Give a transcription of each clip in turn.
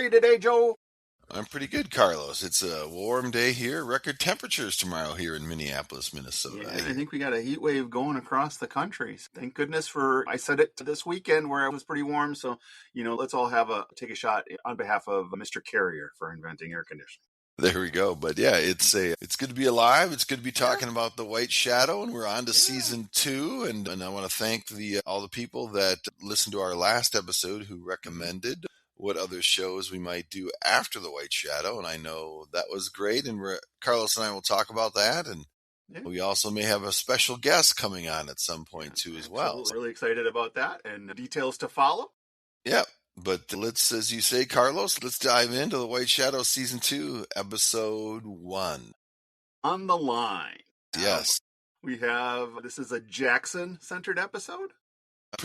you today, Joe? I'm pretty good, Carlos. It's a warm day here. Record temperatures tomorrow here in Minneapolis, Minnesota. Yeah, I think we got a heat wave going across the country. Thank goodness I said it this weekend where it was pretty warm. So, let's all take a shot on behalf of Mr. Carrier for inventing air conditioning. There we go. But yeah, it's good to be alive. It's good to be talking about The White Shadow, and we're on to season 2. And I want to thank all the people that listened to our last episode who recommended what other shows we might do after The White Shadow. And I know that was great. And Carlos and I will talk about that. And we also may have a special guest coming on at some point too as well. So really excited about that and details to follow. Yeah. But let's, as you say, Carlos, let's dive into The White Shadow Season 2, Episode 1. On the line. Yes. This is a Jackson-centered episode.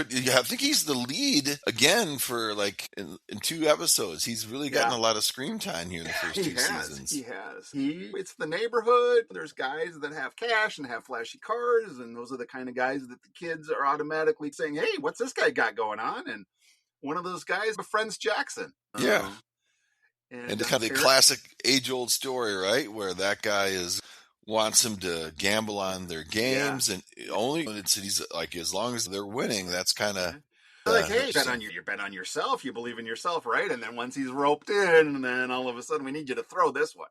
Yeah, I think he's the lead again for in 2 episodes. He's really gotten a lot of screen time here in the first 2 seasons. He has. It's the neighborhood. There's guys that have cash and have flashy cars, and those are the kind of guys that the kids are automatically saying, hey, what's this guy got going on? And one of those guys befriends Jackson. Yeah. And it's kind of a classic age-old story, right? Where that guy wants him to gamble on their games, and only when he's like, as long as they're winning, that's kind of like, hey, you bet on yourself, you believe in yourself, right? And then once he's roped in, and then all of a sudden we need you to throw this one.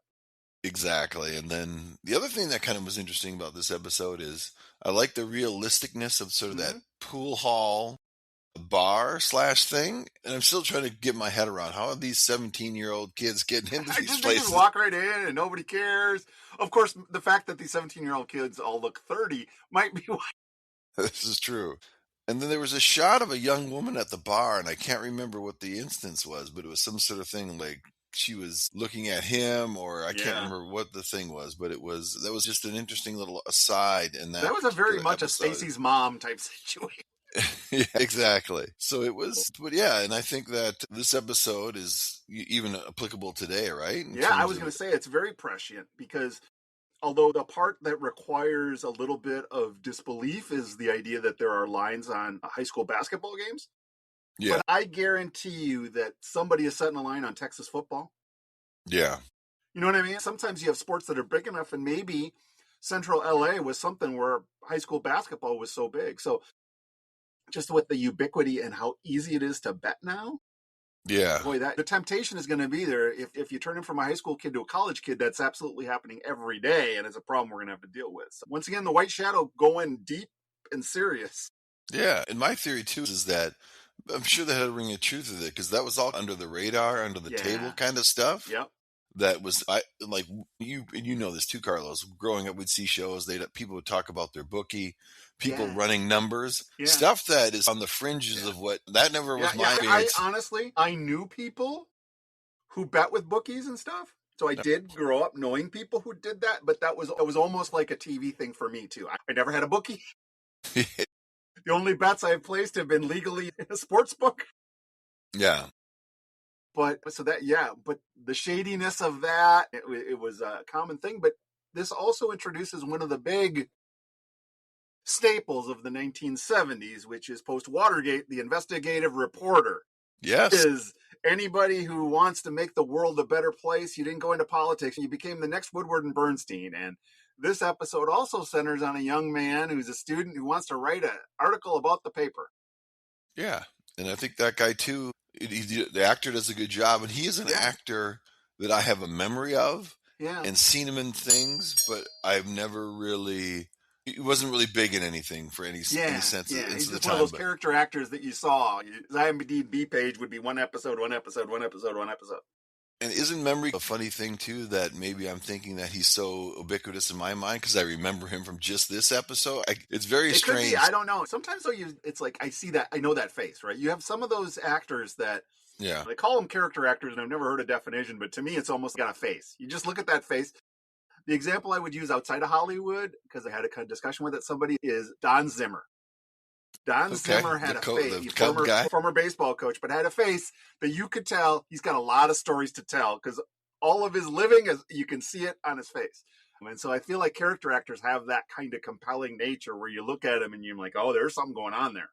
Exactly. And then the other thing that kind of was interesting about this episode is I like the realisticness of sort of that pool hall bar / thing, and I'm still trying to get my head around how are these 17-year-old kids getting into these places. They just walk right in and nobody cares. Of course, the fact that these 17-year-old kids all look 30 might be why. This is true. And then there was a shot of a young woman at the bar, and I can't remember what the instance was, but it was some sort of thing like she was looking at him, or I can't remember what the thing was, but that was just an interesting little aside in that. That was a very much episode. A Stacy's mom type situation. Yeah, exactly. So it was, but yeah, and I think that this episode is even applicable today, right? I was going to say it's very prescient because although the part that requires a little bit of disbelief is the idea that there are lines on high school basketball games. Yeah. But I guarantee you that somebody is setting a line on Texas football. Yeah. You know what I mean? Sometimes you have sports that are big enough, and maybe Central LA was something where high school basketball was so big. So just with the ubiquity and how easy it is to bet now. Yeah. Boy, the temptation is going to be there. If you turn him from a high school kid to a college kid, that's absolutely happening every day. And it's a problem we're going to have to deal with. So once again, the White Shadow going deep and serious. Yeah. And my theory too is that I'm sure they had a ring of truth with it because that was all under the radar, under the table kind of stuff. Yep. That was like you know this too, Carlos. Growing up, we'd see shows. People would talk about their bookie, people running numbers, stuff that is on the fringes of what that never was my experience. I knew people who bet with bookies and stuff. So I did grow up knowing people who did that, but it was almost like a TV thing for me too. I never had a bookie. The only bets I've placed have been legally in a sports book. Yeah. But the shadiness of that, it was a common thing. But this also introduces one of the big staples of the 1970s, which is post-Watergate, the investigative reporter. Yes. Is anybody who wants to make the world a better place, you didn't go into politics, you became the next Woodward and Bernstein. And this episode also centers on a young man who's a student who wants to write an article about the paper. Yeah. And I think that guy too, the actor does a good job, and he is an actor that I have a memory of and seen him in things, but I've never really, he wasn't really big in anything for any sense of he's the just time. One of those character actors that you saw. His IMDb page would be one episode. And isn't memory a funny thing too, that maybe I'm thinking that he's so ubiquitous in my mind because I remember him from just this episode? It's very strange. Could be. I don't know. Sometimes though, it's like I see that, I know that face, right? You have some of those actors that they call them character actors, and I've never heard a definition, but to me, it's almost got a face. You just look at that face. The example I would use outside of Hollywood, because I had a kind of discussion with somebody, is Don Zimmer. Zimmer had a face, former baseball coach, but had a face that you could tell he's got a lot of stories to tell because all of his living, you can see it on his face. And so I feel like character actors have that kind of compelling nature where you look at them and you're like, oh, there's something going on there.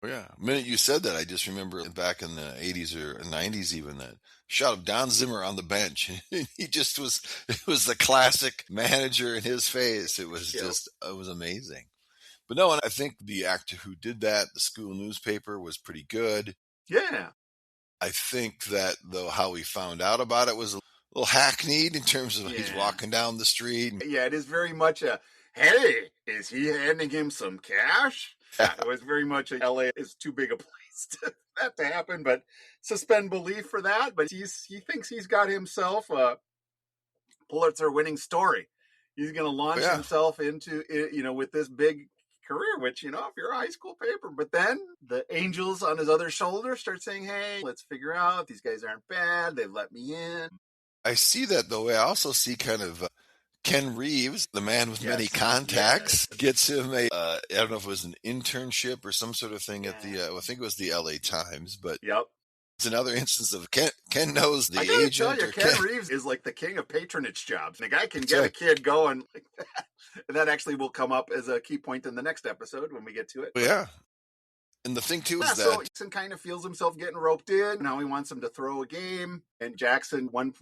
Oh, yeah. The minute you said that, I just remember back in the 80s or 90s even that shot of Don Zimmer on the bench. He just was, it was the classic manager in his face. It was just, it was amazing. But no, and I think the actor who did that, the school newspaper, was pretty good. Yeah. I think that, though, how we found out about it was a little hackneyed in terms of he's walking down the street. Yeah, it is very much a, hey, is he handing him some cash? Yeah, it was very much a LA is too big a place to that to happen, but suspend belief for that. But he thinks he's got himself a Pulitzer winning story. He's going to launch himself into, with this big career, which, if you're a high school paper, but then the angels on his other shoulder start saying, hey, let's figure out these guys aren't bad. They've let me in. I see that the way I also see kind of Ken Reeves, the man with many contacts, gets him a, I don't know if it was an internship or some sort of thing at the, I think it was the LA Times, but it's another instance of Ken knows the agent. I gotta tell you, Ken Reeves is like the king of patronage jobs. The guy can get a kid going like that. And that actually will come up as a key point in the next episode when we get to it. Yeah. And the thing, too, is that so Jackson kind of feels himself getting roped in. Now he wants him to throw a game. And Jackson, one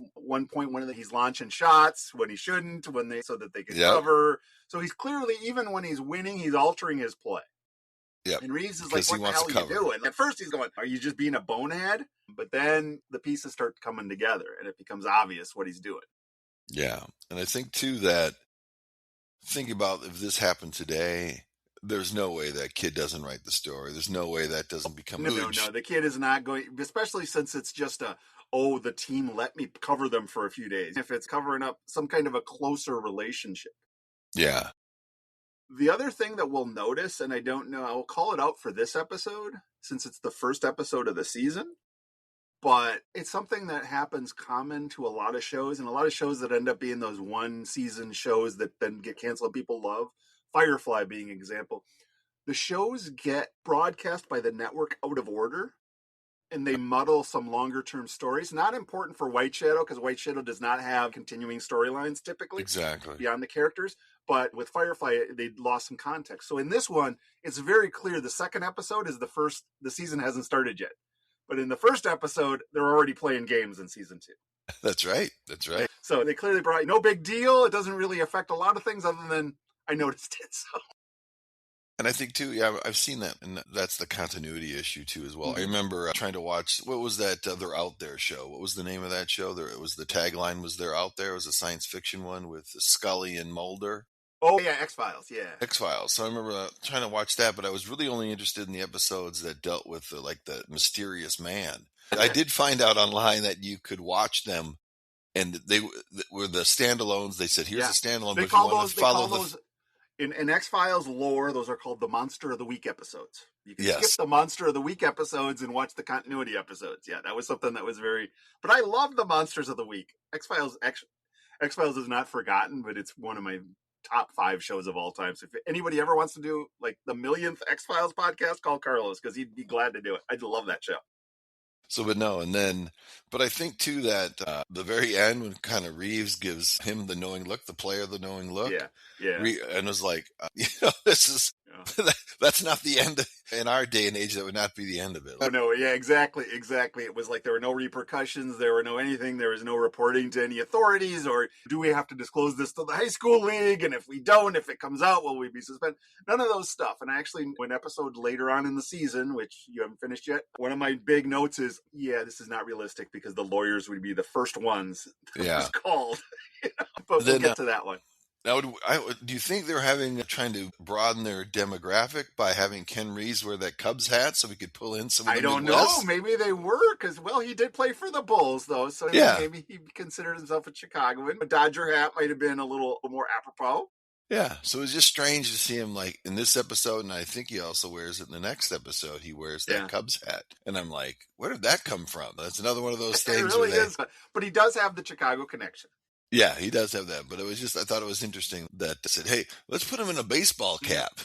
point, he's launching shots when he shouldn't, so that they can cover. So he's clearly, even when he's winning, he's altering his play. Yep. And Reeves is like, what the hell are you doing? At first he's going, are you just being a bonehead? But then the pieces start coming together and it becomes obvious what he's doing. Yeah. And I think, too, that think about if this happened today, there's no way that kid doesn't write the story. There's no way that doesn't become No. The kid is not going, especially since it's just the team let me cover them for a few days. If it's covering up some kind of a closer relationship. Yeah. The other thing that we'll notice, and I don't know, I'll call it out for this episode since it's the first episode of the season, but it's something that happens common to a lot of shows, and a lot of shows that end up being those one season shows that then get canceled people love. Firefly being an example. The shows get broadcast by the network out of order, and they muddle some longer term stories. Not important for White Shadow, because White Shadow does not have continuing storylines typically. Exactly. Beyond the characters. But with Firefly, they lost some context. So in this one, it's very clear the second episode is the season hasn't started yet. But in the first episode, they're already playing games in season 2. That's right. So they clearly brought, no big deal. It doesn't really affect a lot of things other than I noticed it. So. And I think, too, I've seen that. And that's the continuity issue, too, as well. Mm-hmm. I remember trying to watch, what was that They're Out There show? What was the name of that show? It was the tagline was They're Out There. It was a science fiction one with Scully and Mulder. Oh, yeah, X-Files, yeah. X-Files. So I remember trying to watch that, but I was really only interested in the episodes that dealt with the mysterious man. I did find out online that you could watch them, and they were the standalones. They said, here's a standalone, but if you want to follow those. In X-Files lore, those are called the Monster of the Week episodes. You can skip the Monster of the Week episodes and watch the continuity episodes. Yeah, that was something that was very... But I love the Monsters of the Week. X-Files is not forgotten, but it's one of my top 5 shows of all time. So if anybody ever wants to do like the millionth X-Files podcast, call Carlos, because he'd be glad to do it. I'd love that show. So, but I think, too, that the very end when kind of Reeves gives him the knowing look, the player the knowing look. Yeah. And was like, this is, that's not the end. In our day and age, that would not be the end of it. Oh, no. Yeah, exactly. It was like there were no repercussions. There were no anything. There was no reporting to any authorities, or do we have to disclose this to the high school league? And if we don't, if it comes out, will we be suspended? None of those stuff. And actually, an episode later on in the season, which you haven't finished yet, one of my big notes is, this is not realistic because the lawyers would be the first ones that was called. But we'll get to that one. Now, do you think they're trying to broaden their demographic by having Ken Reeves wear that Cubs hat so we could pull in some of the Midwest? I don't know. Maybe they were, because, he did play for the Bulls, though. So maybe he considered himself a Chicagoan. A Dodger hat might have been a little more apropos. Yeah, so it's just strange to see him like in this episode, and I think he also wears it in the next episode. He wears that Cubs hat, and I'm like, where did that come from? That's another one of those things. It really is, but he does have the Chicago connection. Yeah, he does have that, but it was I thought it was interesting that I said, hey, let's put him in a baseball cap.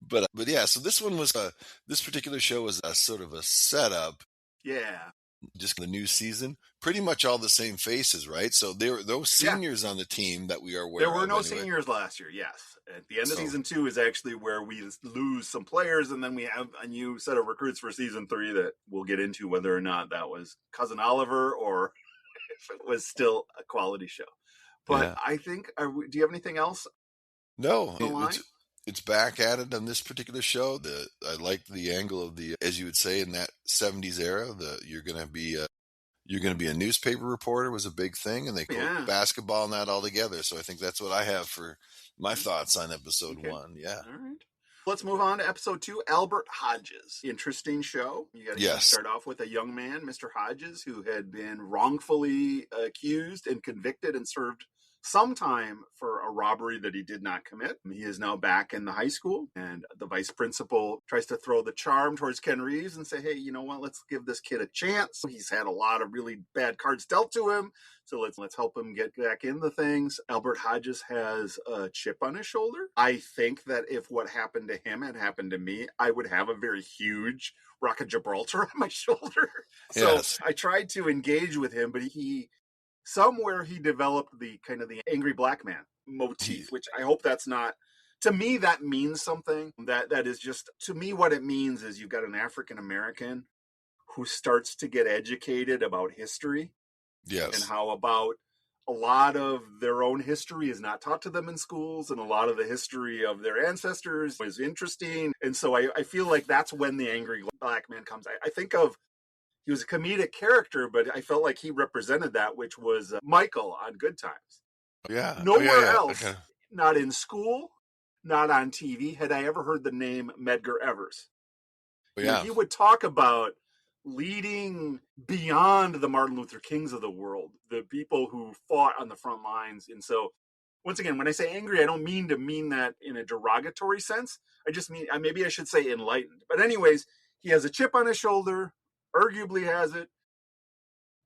But yeah, so this one was this particular show was a sort of a setup. Yeah. Just the new season, pretty much all the same faces, right? So there were those seniors on the team that we are aware of. There were no seniors last year, yes. At the end of season 2 is actually where we lose some players, and then we have a new set of recruits for season 3 that we'll get into whether or not that was Cousin Oliver or if it was still a quality show. But I think, do you have anything else? No, it's back at it on this particular show. I like the angle of as you would say in that 70s era, you're going to be a newspaper reporter was a big thing, and they put basketball and that all together. So I think that's what I have for my thoughts on episode 1. Yeah. All right. Let's move on to episode 2, Albert Hodges. Interesting show. You got to start off with a young man, Mr. Hodges, who had been wrongfully accused and convicted and served some time for a robbery that he did not commit. He is now back in the high school, and the vice principal tries to throw the charm towards Ken Reeves and say, hey, you know what, let's give this kid a chance. He's had a lot of really bad cards dealt to him, so let's help him get back into things. Albert Hodges has a chip on his shoulder. I think that if what happened to him had happened to me, I would have a very huge Rock of Gibraltar on my shoulder. So I tried to engage with him, but somewhere he developed the kind of the angry black man motif, which I hope that's not, to me, that means something. That is just, to me, what it means is you've got an African-American who starts to get educated about history. Yes. And how about a lot of their own history is not taught to them in schools, and a lot of the history of their ancestors is interesting. And so I feel like that's when the angry black man comes. I think of, he was a comedic character, but I felt like he represented that, which was Michael on Good Times. Yeah. Nowhere else, not in school, not on TV, had I ever heard the name Medgar Evers. He would talk about leading beyond the Martin Luther Kings of the world, the people who fought on the front lines. And so, once again, when I say angry, I don't mean that in a derogatory sense. I just mean, maybe I should say enlightened. But anyways, he has a chip on his shoulder. Arguably has it.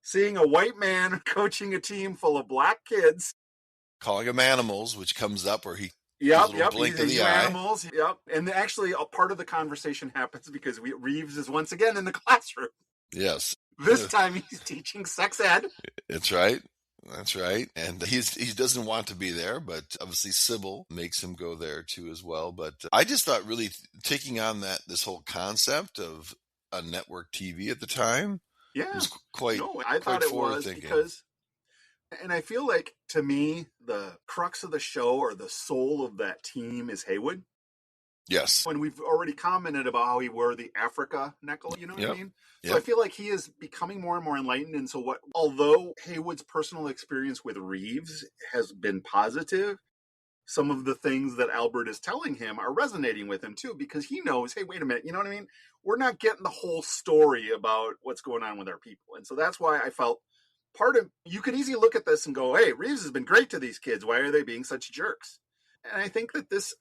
Seeing a white man coaching a team full of black kids, calling them animals, which comes up where he blink of the eye. Animals, and actually a part of the conversation happens because Reeves is once again in the classroom. Yes, this time he's teaching sex ed. That's right. And he doesn't want to be there, but obviously Sybil makes him go there too as well. But I just thought really taking on this whole concept of a network TV at the time. Was I thought it was because, and I feel like, to me, the crux of the show or the soul of that team is Haywood. Yes. When we've already commented about how he wore the Africa necklace, you know what I mean? So I feel like he is becoming more and more enlightened. And so although Haywood's personal experience with Reeves has been positive, some of the things that Albert is telling him are resonating with him too, because he knows, hey, wait a minute, you know what I mean? We're not getting the whole story about what's going on with our people. And so that's why I felt you could easily look at this and go, hey, Reeves has been great to these kids. Why are they being such jerks? And I think that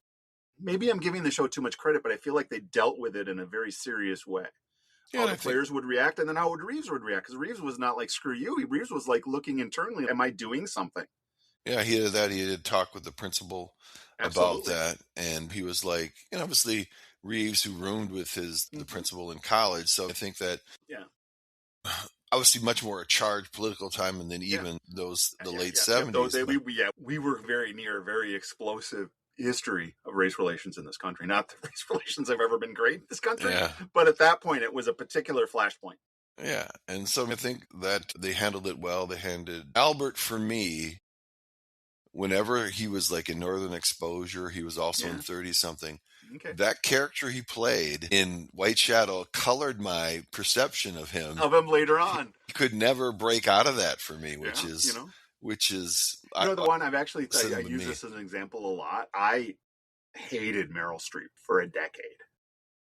maybe I'm giving the show too much credit, but I feel like they dealt with it in a very serious way. How the players would react, and then how Reeves would react. Because Reeves was not like, screw you. Reeves was like looking internally, am I doing something? Yeah, he did that. He did talk with the principal about that. And he was like, obviously Reeves, who roomed with the principal in college. So I think that, obviously much more a charged political time, and then even the late 70s. We were very near a very explosive history of race relations in this country. Not that race relations have ever been great in this country, but at that point it was a particular flashpoint. Yeah, and so I think that they handled it well. They handled Albert, for me, whenever he was like in Northern Exposure, he was also in 30-something. Okay. That character he played in White Shadow colored my perception of him. Of him later on. He could never break out of that for me, which is the one I've actually, I use this as an example a lot. I hated Meryl Streep for a decade.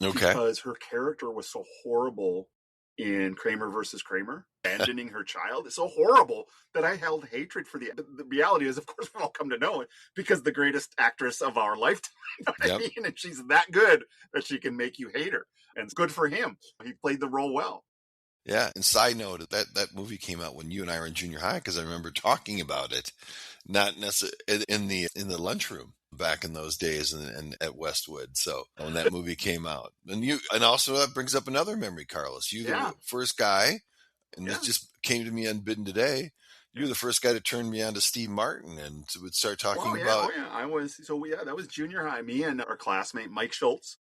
Okay. Because her character was so horrible in Kramer versus Kramer, abandoning her child. It's so horrible that I held hatred for the reality is, of course, we've all come to know it because the greatest actress of our lifetime, you know what I mean? And she's that good that she can make you hate her. And it's good for him. He played the role well. Yeah. And side note, that movie came out when you and I were in junior high, because I remember talking about it, not necessarily in the lunchroom back in those days and at Westwood. So when that movie came out, and also that brings up another memory, Carlos. You the first guy, and this just came to me unbidden today. You were the first guy to turn me on to Steve Martin and would start talking about. Oh yeah, that was junior high. Me and our classmate Mike Schultz.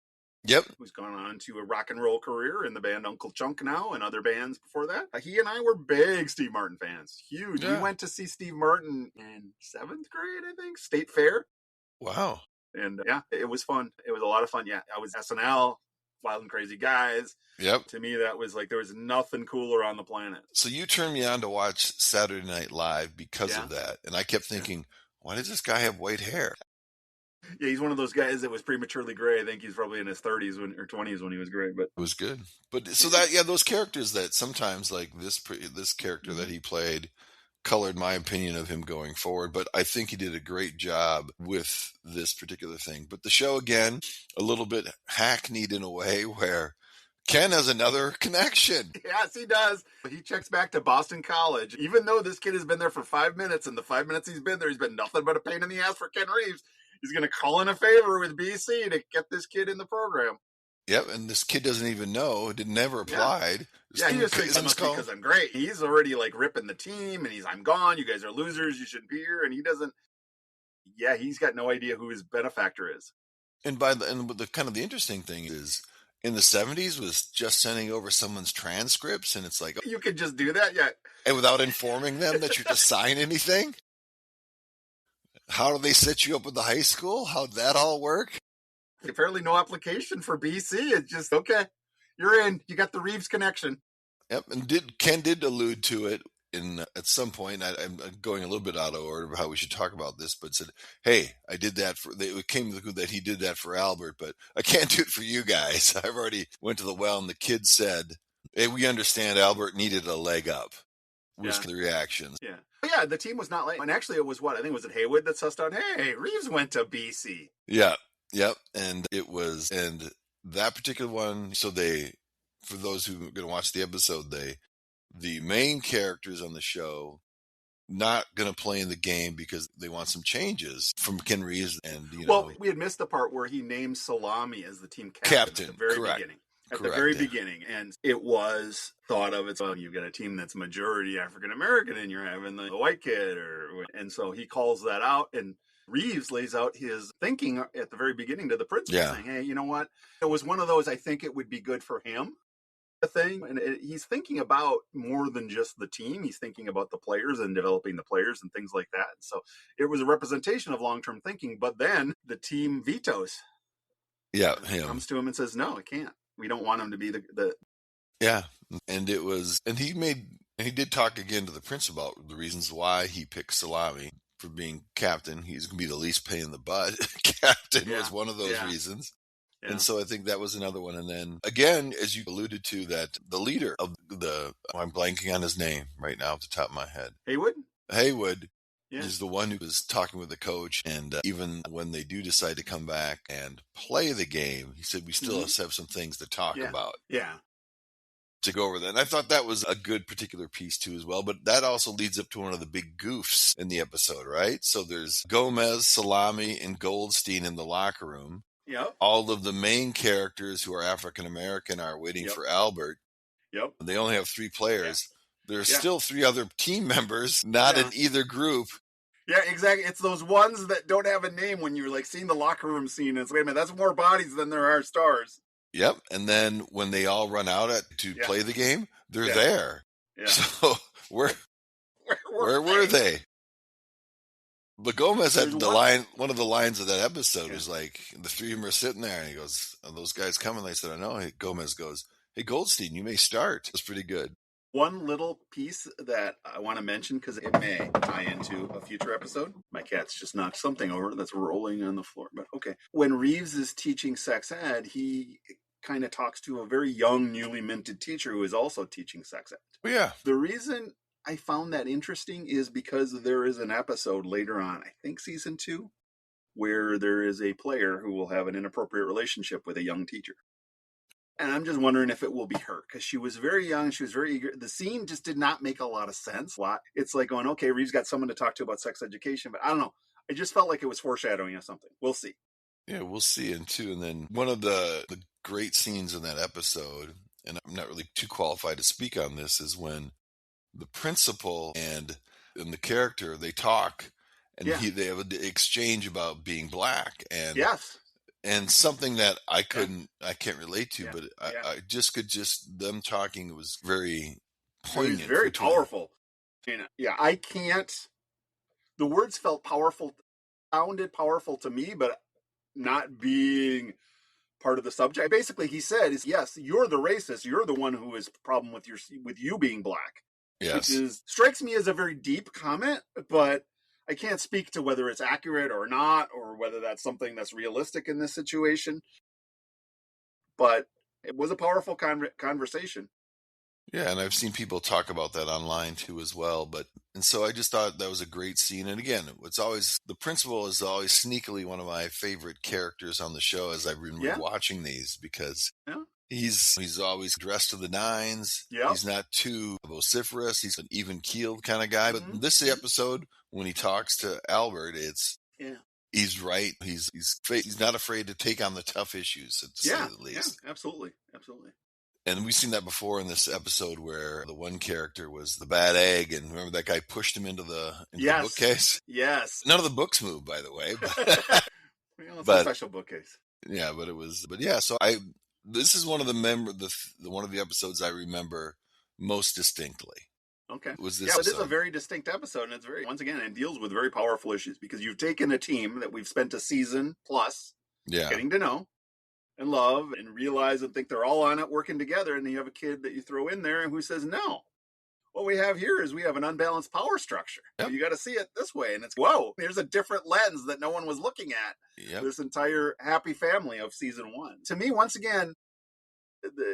Yep. Who's gone on to a rock and roll career in the band Uncle Chunk now and other bands before that. He and I were big Steve Martin fans. Huge. Yeah. We went to see Steve Martin in 7th grade, I think, State Fair. Wow. And yeah, it was fun. It was a lot of fun. Yeah, I was SNL, Wild and Crazy Guys. Yep. To me, that was like, there was nothing cooler on the planet. So you turned me on to watch Saturday Night Live because of that. And I kept thinking, why does this guy have white hair? Yeah, he's one of those guys that was prematurely gray. I think he's probably in his 30s or 20s when he was gray. But it was good. But so those characters that sometimes like this character that he played colored my opinion of him going forward. But I think he did a great job with this particular thing. But the show, again, a little bit hackneyed in a way where Ken has another connection. Yes, he does. He checks back to Boston College. Even though this kid has been there for 5 minutes, and the 5 minutes he's been there, he's been nothing but a pain in the ass for Ken Reeves. He's going to call in a favor with BC to get this kid in the program. Yep, and this kid doesn't even know. It never applied. Yeah, he just thinks because I'm great. He's already like ripping the team, and I'm gone. You guys are losers. You shouldn't be here. And he doesn't. Yeah, he's got no idea who his benefactor is. And the kind of the interesting thing is, in the 70s was just sending over someone's transcripts, and it's like, you could just do that, and without informing them that you just sign anything. How do they set you up with the high school? How'd that all work? Apparently no application for BC. It's just, okay, you're in. You got the Reeves connection. Yep, and Ken did allude to it at some point. I'm going a little bit out of order of how we should talk about this, but said, hey, I did that it came that he did that for Albert, but I can't do it for you guys. I've already went to the well, and the kid said, hey, we understand Albert needed a leg up. Was the reactions. Yeah. Yeah, the team was not late. And actually it was I think was it Haywood that sussed out, hey, Reeves went to BC. Yeah. Yep. And that particular one, so for those who are going to watch the episode, the main characters on the show not going to play in the game because they want some changes from Ken Reeves. And, we had missed the part where he named Salami as the team captain at the very beginning. At the very beginning, and it was thought of, you've got a team that's majority African-American and you're having the white kid, and so he calls that out, and Reeves lays out his thinking at the very beginning to the principal, saying, hey, you know what? It was one of those, I think it would be good for him, thing, and he's thinking about more than just the team. He's thinking about the players and developing the players and things like that. So it was a representation of long-term thinking, but then the team vetoes. Yeah, comes to him and says, no, I can't. We don't want him to be the. Yeah, and he did talk again to the principal about the reasons why he picked Salami for being captain. He's going to be the least pain in the butt. Captain was one of those reasons. Yeah. And so I think that was another one. And then again, as you alluded to, that the leader of I'm blanking on his name right now off the top of my head. Haywood. Is the one who was talking with the coach, and even when they do decide to come back and play the game, he said, we still have some things to talk about. Yeah. To go over that. And I thought that was a good particular piece too as well, but that also leads up to one of the big goofs in the episode, right? So there's Gomez, Salami, and Goldstein in the locker room. Yep. All of the main characters who are African-American are waiting for Albert. Yep. They only have 3 players. Yeah. There's still 3 other team members, not in either group. Yeah, exactly. It's those ones that don't have a name when you're like seeing the locker room scene. It's, wait a minute, that's more bodies than there are stars. Yep. And then when they all run out to play the game, they're there. Yeah. So where were they? But Gomez had one of the lines of that episode was like, the 3 of them are sitting there, and he goes, are those guys coming? They said, I know. Hey, Gomez goes, hey, Goldstein, you may start. It's pretty good. One little piece that I want to mention, because it may tie into a future episode. My cat's just knocked something over that's rolling on the floor, but okay. When Reeves is teaching sex ed, he kind of talks to a very young, newly minted teacher who is also teaching sex ed. Oh, yeah. The reason I found that interesting is because there is an episode later on, I think season 2, where there is a player who will have an inappropriate relationship with a young teacher. And I'm just wondering if it will be her, because she was very young. She was very eager. The scene just did not make a lot of sense. It's like going, okay, Reeves got someone to talk to about sex education, but I don't know. I just felt like it was foreshadowing of something. We'll see. Yeah, we'll see. And then one of the great scenes in that episode, and I'm not really too qualified to speak on this, is when the principal and in the character, they talk, and they have an exchange about being black, and something that I can't relate to, but I just could them talking. It was very poignant. It was very powerful. I can't. The words felt powerful, sounded powerful to me, but not being part of the subject. Basically, he said, yes, you're the racist. You're the one who has a problem with you being black. Yes. Which strikes me as a very deep comment, but I can't speak to whether it's accurate or not, or whether that's something that's realistic in this situation. But it was a powerful conversation. Yeah, and I've seen people talk about that online too as well. And so I just thought that was a great scene. And again, the principal is always sneakily one of my favorite characters on the show as I've been rewatching these, because he's always dressed to the nines. Yep. He's not too vociferous. He's an even-keeled kind of guy. But this episode, when he talks to Albert, he's right. He's not afraid to take on the tough issues, to say the least. Yeah, absolutely. And we've seen that before in this episode where the one character was the bad egg, and remember that guy pushed him into the bookcase? Yes. None of the books moved, by the way. It's a special bookcase. Yeah, so this is one of one of the episodes I remember most distinctly. Okay. Was this it is a very distinct episode, and it deals with very powerful issues, because you've taken a team that we've spent a season plus getting to know and love and realize and think they're all on it working together, and then you have a kid that you throw in there and who says no. What we have here is we have an unbalanced power structure. Yep. You got to see it this way, and it's there's a different lens that no one was looking at. Yep. This entire happy family of season 1. To me, once again,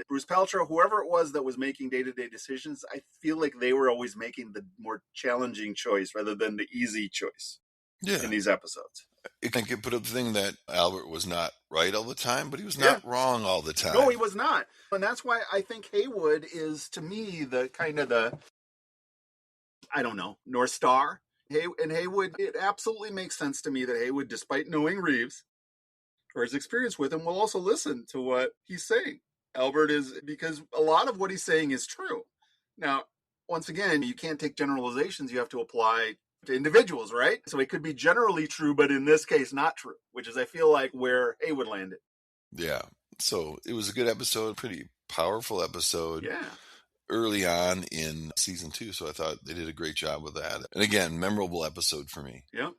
Bruce Paltrow, whoever it was that was making day-to-day decisions, I feel like they were always making the more challenging choice rather than the easy choice in these episodes. I could put up the thing that Albert was not right all the time, but he was not wrong all the time. No, he was not. And that's why I think Haywood is, to me, the kind of North Star. And Haywood, it absolutely makes sense to me that Haywood, despite knowing Reeves or his experience with him, will also listen to what he's saying. Albert because a lot of what he's saying is true. Now, once again, you can't take generalizations. You have to apply to individuals, right? So it could be generally true, but in this case, not true, which is, I feel like, where Haywood landed. Yeah. So it was a good episode, pretty powerful episode. Yeah. Early on in season 2. So I thought they did a great job with that. And again, memorable episode for me. Yep.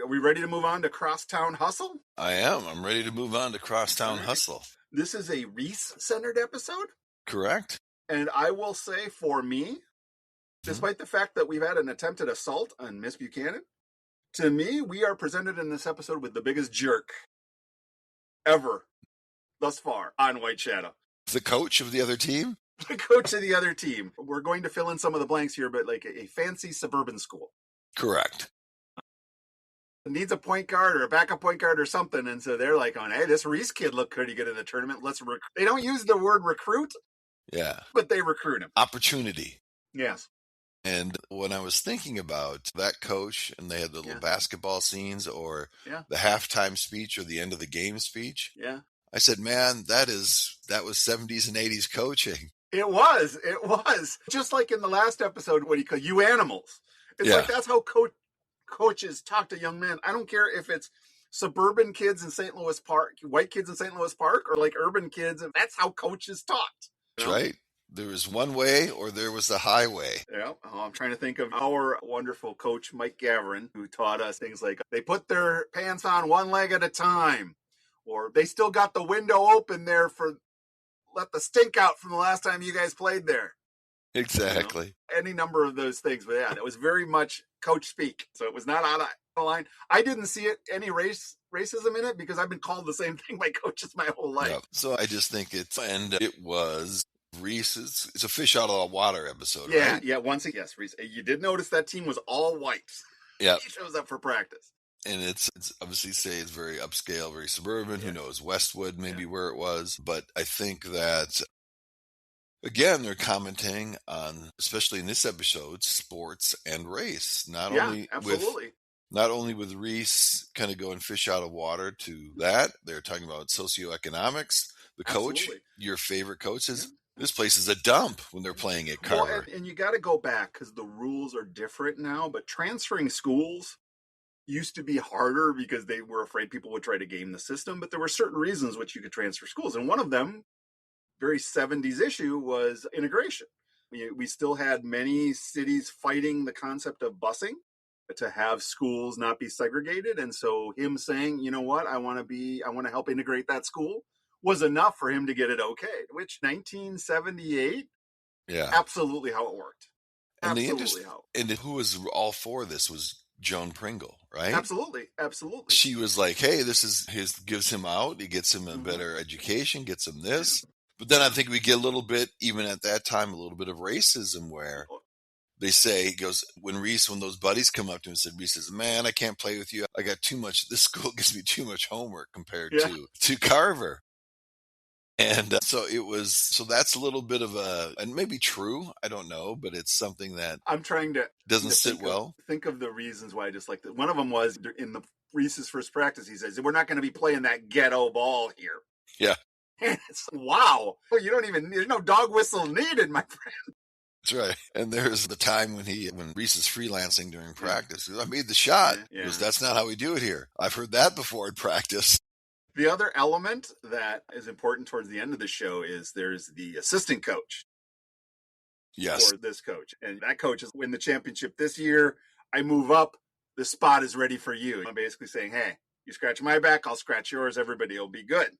Are we ready to move on to Crosstown Hustle? I am. I'm ready to move on to Crosstown Hustle. This is a Reese-centered episode. Correct. And I will say, for me, despite the fact that we've had an attempted assault on Miss Buchanan, to me, we are presented in this episode with the biggest jerk ever thus far on White Shadow. The coach of the other team? The coach of the other team. We're going to fill in some of the blanks here, but like a fancy suburban school. Correct. It needs a point guard or a backup point guard or something. And so they're like, hey, this Reese kid looked pretty good in the tournament. They don't use the word recruit. Yeah. But they recruit him. Opportunity. Yes. And when I was thinking about that coach, and they had the little basketball scenes or the halftime speech or the end of the game speech, I said, man, that was 70s and 80s coaching. It was. Just like in the last episode, what he called you animals. It's like that's how coaches talk to young men. I don't care if it's suburban kids in St. Louis Park, white kids in St. Louis Park, or like urban kids. That's how coaches talked. That's right. There was one way or there was the highway. Yeah. I'm trying to think of our wonderful coach, Mike Gavrin, who taught us things like they put their pants on one leg at a time, or they still got the window open there let the stink out from the last time you guys played there. Exactly. Any number of those things. But that was very much coach speak. So it was not out of line. I didn't see any racism in it because I've been called the same thing by coaches my whole life. Yeah. So I just think it was Reese. It's a fish out of the water episode, right? Yeah. Yes, Reese. You did notice that team was all white. Yeah. He shows up for practice. And it's obviously it's very upscale, very suburban. Who knows, Westwood maybe where it was. But I think that, again, they're commenting on, especially in this episode, sports and race. Not only with Reese kind of going fish out of water to that, they're talking about socioeconomics. The coach, your favorite coach, says, This place is a dump when they're playing at Carver. Well, and you got to go back because the rules are different now, but transferring schools used to be harder because they were afraid people would try to game the system, but there were certain reasons which you could transfer schools. And one of them, very 70s issue, was integration. We still had many cities fighting the concept of busing to have schools not be segregated. And so him saying, you know what, I want to help integrate that school was enough for him to get it okay, which 1978, absolutely how it worked. And and who was all for this was Joan Pringle, right? Absolutely. She was like, hey, this is gives him out. He gets him a better education, gets him this. But then I think we get a little bit, even at that time, a little bit of racism where they say, he goes, when those buddies come up to him and said, Reese says, man, I can't play with you. I got too much, this school gives me too much homework compared to Carver. And so that's a little bit of and maybe true, I don't know, but it's something that I'm trying to doesn't sit well. Think of the reasons why I dislike that. One of them was in the Reese's first practice, he says, we're not going to be playing that ghetto ball here. Yeah. And it's wow. Well, there's no dog whistle needed, my friend. That's right. And there's the time when Reese is freelancing during practice. I made the shot. Because that's not how we do it here. I've heard that before in practice. The other element that is important towards the end of the show is there's the assistant coach. Yes. For this coach. And that coach is win the championship this year. I move up. The spot is ready for you. I'm basically saying, hey, you scratch my back, I'll scratch yours. Everybody will be good.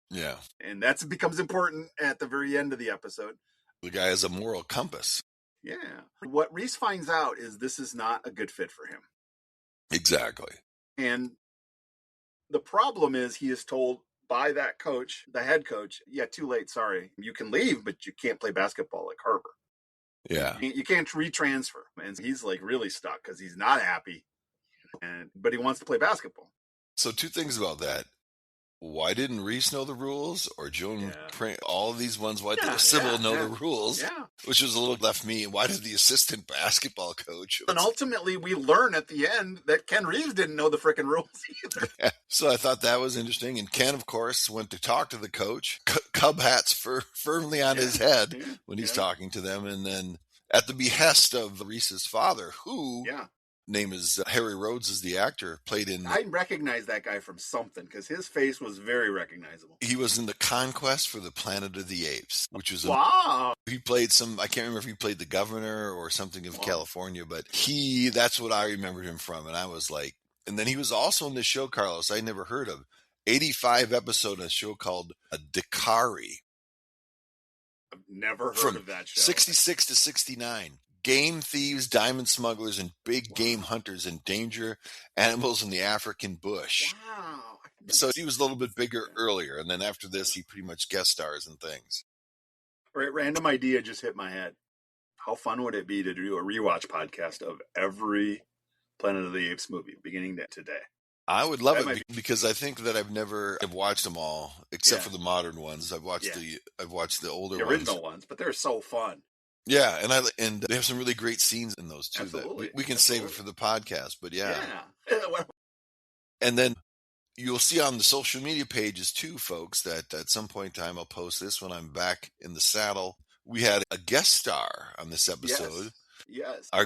Yeah. And that becomes important at the very end of the episode. The guy has a moral compass. Yeah. What Reese finds out is this is not a good fit for him. Exactly. And the problem is he is told by that coach, the head coach, too late, sorry. You can leave, but you can't play basketball at Carver. Yeah. You can't retransfer. And he's like really stuck because he's not happy. But he wants to play basketball. So 2 things about that. Why didn't Reese know the rules, or Joan? All of these ones. Why did Sybil know the rules? Yeah, which was a little left me. Why did the assistant basketball coach? And ultimately, we learn at the end that Ken Reeves didn't know the freaking rules either. Yeah. So I thought that was interesting. And Ken, of course, went to talk to the coach. Cub hats firmly on his head when he's talking to them, and then at the behest of Reese's father, who. Yeah. Name is Harry Rhodes is the actor, played in... I recognize that guy from something, because his face was very recognizable. He was in The Conquest for the Planet of the Apes, which was... Wow! He played I can't remember if he played the governor or something of California, but that's what I remembered him from, and I was like... And then he was also in this show, Carlos, I never heard of, 85 episode of a show called Dakari. I've never heard of that show. 66 to 69. Game thieves, diamond smugglers, and big game hunters endanger animals in the African bush. Wow. So he was a little bit bigger earlier, and then after this, he pretty much guest stars and things. Right, random idea just hit my head. How fun would it be to do a rewatch podcast of every Planet of the Apes movie, beginning to today? I would love it because I think that I've watched them all except for the modern ones. I've watched the older ones. The original ones, but they're so fun. Yeah, and they have some really great scenes in those too. Absolutely. That we can save it for the podcast, but yeah. And then you'll see on the social media pages too, folks, that at some point in time I'll post this when I'm back in the saddle. We had a guest star on this episode. Yes. I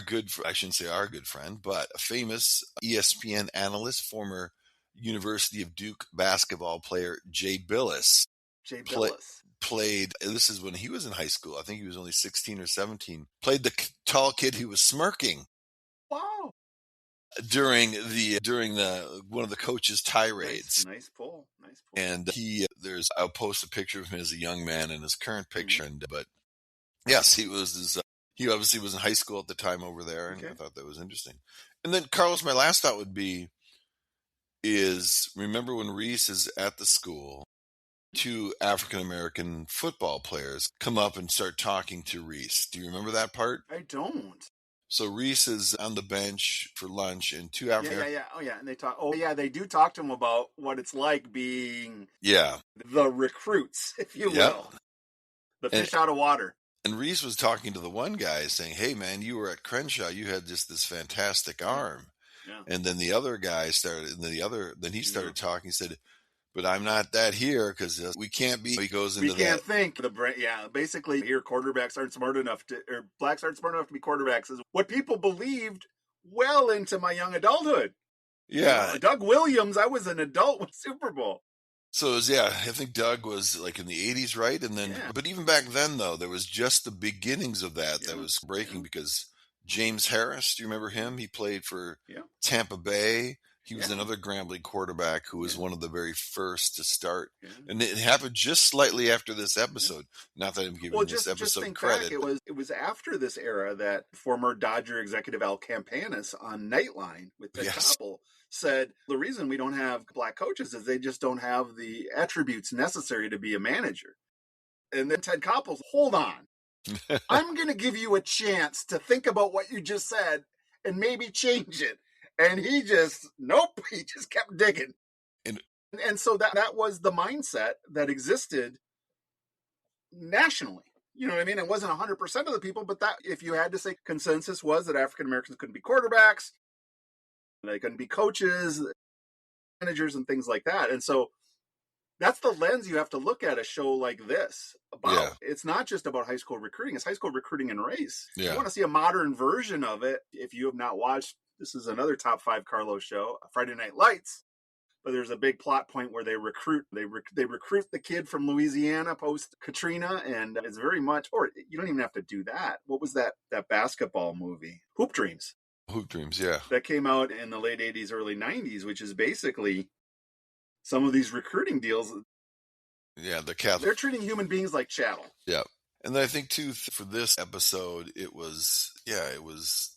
shouldn't say our good friend, but a famous ESPN analyst, former University of Duke basketball player, Jay Bilas. Played, this is when he was in high school. I think he was only 16 or 17. Played the tall kid who was smirking. Wow. During the one of the coach's tirades. Nice pull. And I'll post a picture of him as a young man in his current picture. But yes, he obviously was in high school at the time over there, and I thought that was interesting. And then, Carlos, my last thought would be remember when Reese is at the school, 2 African-American football players come up and start talking to Reese. Do you remember that part? I don't. So Reese is on the bench for lunch, and 2 African... Yeah. Oh, yeah. And they talk... Oh, yeah, they do talk to him about what it's like being... Yeah. The recruits, if you will. The fish out of water. And Reese was talking to the one guy saying, hey, man, you were at Crenshaw. You had just this fantastic arm. Yeah. And then the other guy started... then he started talking. He said... but I'm not that here because we can't be. He goes into we can't think. Basically, here quarterbacks aren't smart enough or blacks aren't smart enough to be quarterbacks is what people believed well into my young adulthood. Yeah. Doug Williams, I was an adult with Super Bowl. So it was, I think Doug was like in the 80s, right? And then, but even back then, though, there was just the beginnings of that was breaking because James Harris, do you remember him? He played for Tampa Bay. He was another Grambling quarterback who was one of the very first to start. Yeah. And it happened just slightly after this episode. Not that I'm giving this episode credit. Back, it was after this era that former Dodger executive Al Campanis on Nightline with Ted Koppel said the reason we don't have black coaches is they just don't have the attributes necessary to be a manager. And then Ted Koppel's, hold on. I'm going to give you a chance to think about what you just said and maybe change it. And he just, he just kept digging. And so that was the mindset that existed nationally. You know what I mean? It wasn't 100% of the people, but that if you had to say consensus was that African Americans couldn't be quarterbacks, they couldn't be coaches, managers, and things like that. And so that's the lens you have to look at a show like this about. Yeah. It's not just about high school recruiting. It's high school recruiting and race. Yeah. You want to see a modern version of it. If you have not watched, this is another top 5 Carlos show, Friday Night Lights. But there's a big plot point where they recruit the kid from Louisiana post Katrina, and it's very much, or you don't even have to do that. What was that basketball movie? Hoop Dreams. Hoop Dreams, yeah. That came out in the late 80s, early 90s, which is basically some of these recruiting deals. Yeah, they're treating human beings like chattel. Yeah. And then I think, too, for this episode, it was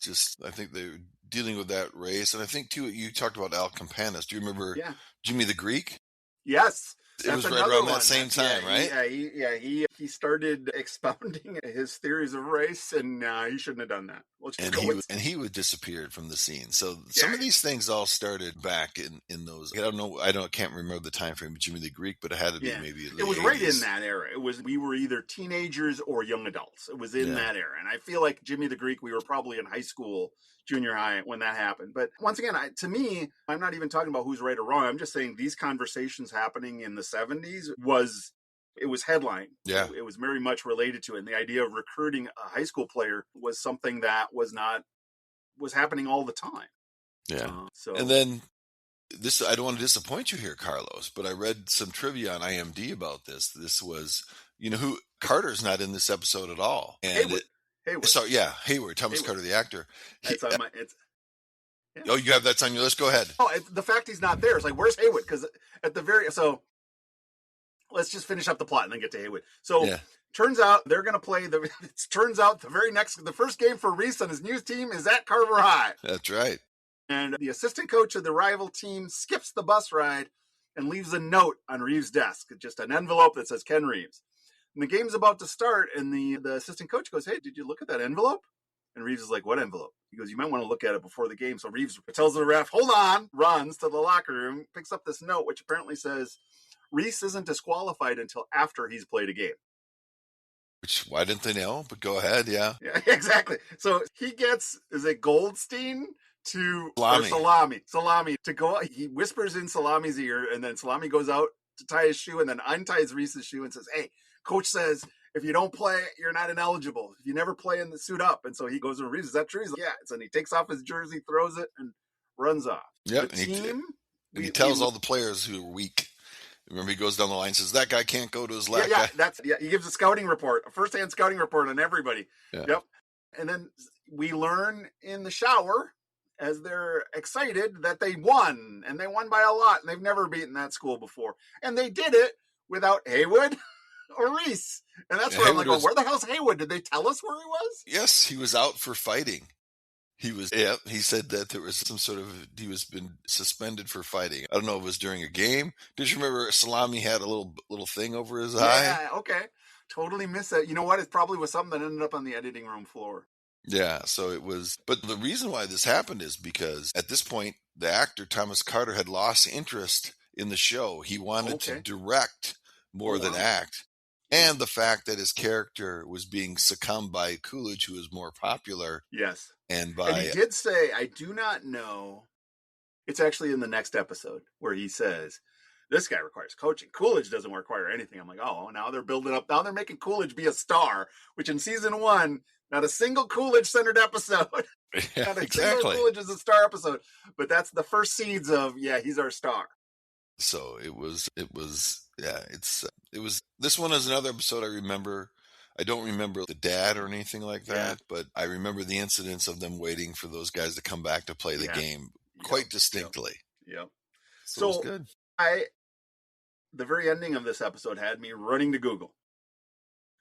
just, I think they were dealing with that race. And I think, too, you talked about Al Campanis. Do you remember Jimmy the Greek? Yes. It was right around that same time, right? He started expounding his theories of race, and he shouldn't have done that. And he would disappeared from the scene. So some of these things all started back in those. I can't remember the time frame of Jimmy the Greek, but it had to be maybe. It was 80s. Right in that era. We were either teenagers or young adults. It was in that era, and I feel like Jimmy the Greek, we were probably in high school, junior high when that happened. But once again, to me, I'm not even talking about who's right or wrong. I'm just saying these conversations happening in the 70s was headline. Yeah. It was very much related to it. And the idea of recruiting a high school player was something that was happening all the time. Yeah. And then I don't want to disappoint you here, Carlos, but I read some trivia on IMDb about this. This was, who Carter's not in this episode at all. And Haywood. So Haywood, Thomas Carter, the actor. Yeah. Oh, you have that on your list? Go ahead. Oh, the fact he's not there is like, where's Haywood? Because let's just finish up the plot and then get to Haywood. So turns out they're going to play the first game for Reese and his new team is at Carver High. That's right. And the assistant coach of the rival team skips the bus ride and leaves a note on Reeves' desk, just an envelope that says Ken Reeves. And the game's about to start, and the assistant coach goes, "Hey, did you look at that envelope?" And Reeves is like, "What envelope?" He goes, "You might want to look at it before the game." So Reeves tells the ref, "Hold on," runs to the locker room, picks up this note, which apparently says, Reese isn't disqualified until after he's played a game. Which, why didn't they know? But go ahead, yeah. Yeah, exactly. So he gets, is it Goldstein to Salami to go. He whispers in Salami's ear, and then Salami goes out to tie his shoe and then unties Reese's shoe and says, "Hey, coach says if you don't play, you're not ineligible. If you never play in the suit up." And so he goes to Reeves, "Is that true?" He's like, "Yeah." So he takes off his jersey, throws it, and runs off. Yep. He tells all the players who are weak. Remember, he goes down the line and says, "That guy can't go to his left." He gives a scouting report, a first-hand scouting report on everybody. Yeah. Yep. And then we learn in the shower, as they're excited, that they won, and they won by a lot, and they've never beaten that school before. And they did it without Haywood or Reese. And that's where Haywood I'm like, where the hell's Haywood? Did they tell us where he was? Yes, he was out for fighting. He said that there was some sort of, he was been suspended for fighting. I don't know if it was during a game. Did you remember Salami had a little thing over his eye? Yeah, okay. Totally missed it. You know what? It probably was something that ended up on the editing room floor. Yeah, so it was. But the reason why this happened is because at this point, the actor Thomas Carter had lost interest in the show. He wanted to direct more than act. And the fact that his character was being succumbed by Coolidge, who was more popular. Yes. And he did say, I do not know. It's actually in the next episode where he says, This guy requires coaching. Coolidge doesn't require anything. I'm like, oh, now they're building up. Now they're making Coolidge be a star, which in season 1, not a single Coolidge-centered episode. Yeah, Not a exactly. single Coolidge is a star episode. But that's the first seeds of, he's our star. So it was, this one is another episode I remember. I don't remember the dad or anything like that, but I remember the incidents of them waiting for those guys to come back to play the game quite distinctly. Yep. So it was good. The very ending of this episode had me running to Google.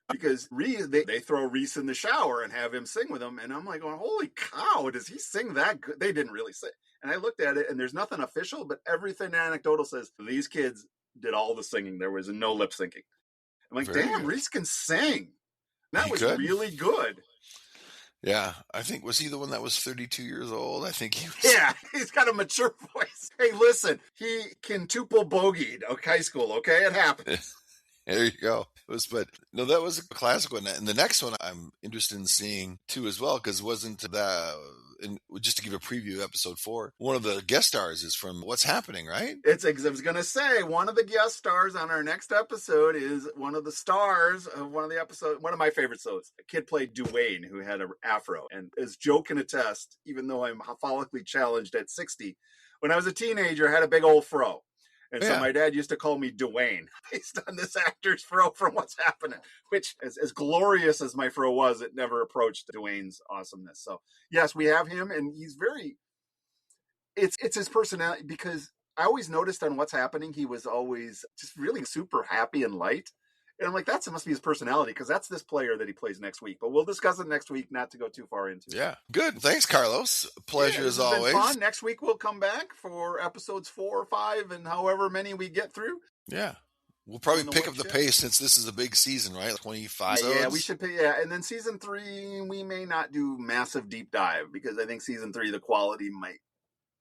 Because Reese, they throw Reese in the shower and have him sing with them. And I'm like, oh, holy cow, does he sing that good? They didn't really sing. And I looked at it, and there's nothing official, but everything anecdotal says these kids did all the singing. There was no lip syncing. I'm like, damn, Reese can sing. That was really good. Yeah, I think, was he the one that was 32 years old? I think he was. Yeah, he's got a mature voice. Hey, listen, he quintuple bogeyed high school, okay? It happens. There you go. That was a classic one. And the next one I'm interested in seeing too as well, because wasn't that, and just to give a preview of episode 4, one of the guest stars is from What's Happening, right? I was going to say, one of the guest stars on our next episode is one of the stars of one of the episodes, one of my favorite shows. A kid played Dwayne, who had an afro, and as Joe can attest, even though I'm follically challenged at 60, when I was a teenager, I had a big old fro. And so my dad used to call me Dwayne based on this actor's fro from What's Happening, which as glorious as my fro was, it never approached Dwayne's awesomeness. So yes, we have him, and he's it's his personality, because I always noticed on What's Happening, he was always just really super happy and light. And I'm like, that must be his personality, because that's this player that he plays next week. But we'll discuss it next week, not to go too far into it. Yeah, good. Thanks, Carlos. Pleasure as always. Fun. Next week we'll come back for episodes 4 or 5 and however many we get through. Yeah. We'll probably pick up the pace since this is a big season, right? 25 Yeah, we should pay. Yeah, and then season 3, we may not do massive deep dive, because I think season 3, the quality might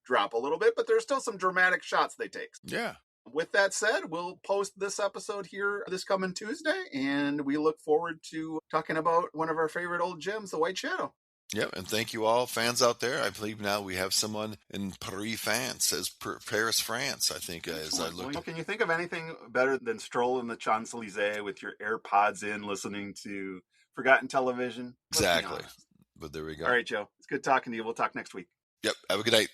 drop a little bit, but there's still some dramatic shots they take. Yeah. With that said, we'll post this episode here this coming Tuesday, and we look forward to talking about one of our favorite old gems, the White Shadow. Yep, and thank you all, fans out there. I believe now we have someone in Paris, France, I think. As I look. Can you think of anything better than strolling the Champs-Elysees with your AirPods in, listening to Forgotten Television? Exactly. But there we go. All right, Joe. It's good talking to you. We'll talk next week. Yep. Have a good night.